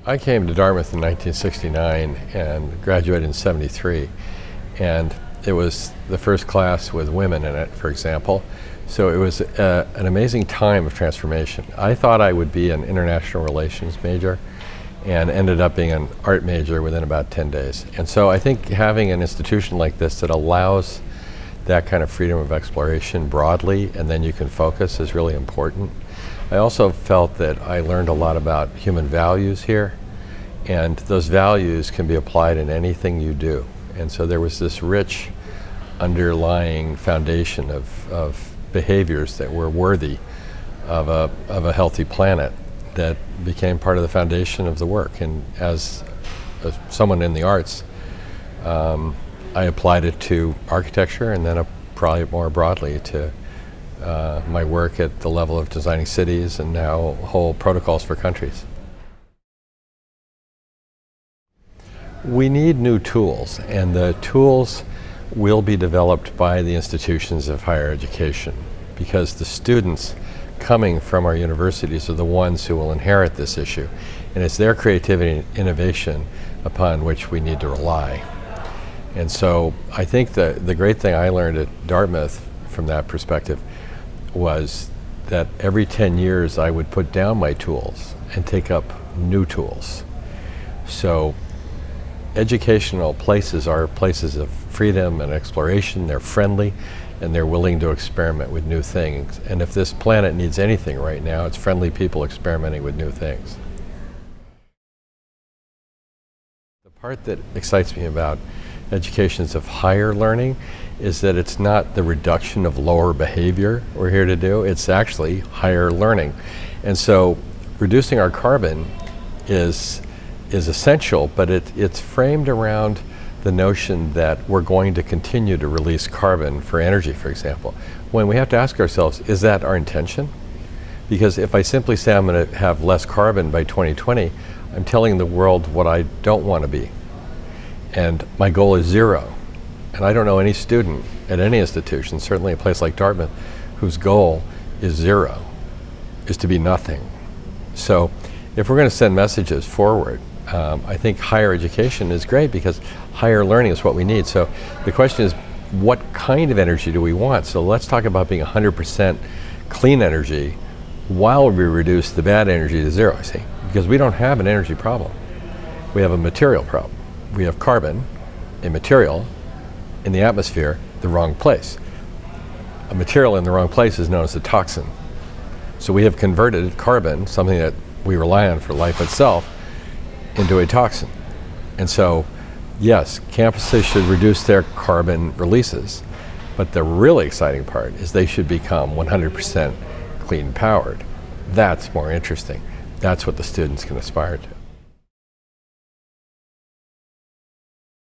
I came to Dartmouth in 1969 and graduated in 73, and it was the first class with women in it, for example. So it was an amazing time of transformation. I thought I would be an international relations major and ended up being an art major within about 10 days. And so I think having an institution like this that allows that kind of freedom of exploration broadly, and then you can focus, is really important. I also felt that I learned a lot about human values here, and those values can be applied in anything you do. And so there was this rich underlying foundation of behaviors that were worthy of a healthy planet that became part of the foundation of the work. And as someone in the arts, I applied it to architecture, and then probably more broadly to my work at the level of designing cities and now whole protocols for countries. We need new tools, and the tools will be developed by the institutions of higher education, because the students coming from our universities are the ones who will inherit this issue, and it's their creativity and innovation upon which we need to rely. And so I think the great thing I learned at Dartmouth from that perspective was that every 10 years I would put down my tools and take up new tools. So educational places are places of freedom and exploration. They're friendly, and they're willing to experiment with new things. And if this planet needs anything right now, it's friendly people experimenting with new things. The part that excites me about educations of higher learning is that it's not the reduction of lower behavior we're here to do, it's actually higher learning. And so reducing our carbon is essential, but it's framed around the notion that we're going to continue to release carbon for energy, for example, when we have to ask ourselves, is that our intention? Because if I simply say I'm going to have less carbon by 2020, I'm telling the world what I don't want to be. And my goal is zero. And I don't know any student at any institution, certainly a place like Dartmouth, whose goal is zero, is to be nothing. So if we're going to send messages forward, I think higher education is great, because higher learning is what we need. So the question is, what kind of energy do we want? So let's talk about being 100% clean energy while we reduce the bad energy to zero, see? Because we don't have an energy problem. We have a material problem. We have carbon, a material, in the atmosphere, the wrong place. A material in the wrong place is known as a toxin. So we have converted carbon, something that we rely on for life itself, into a toxin. And so, yes, campuses should reduce their carbon releases, but the really exciting part is they should become 100% clean powered. That's more interesting. That's what the students can aspire to.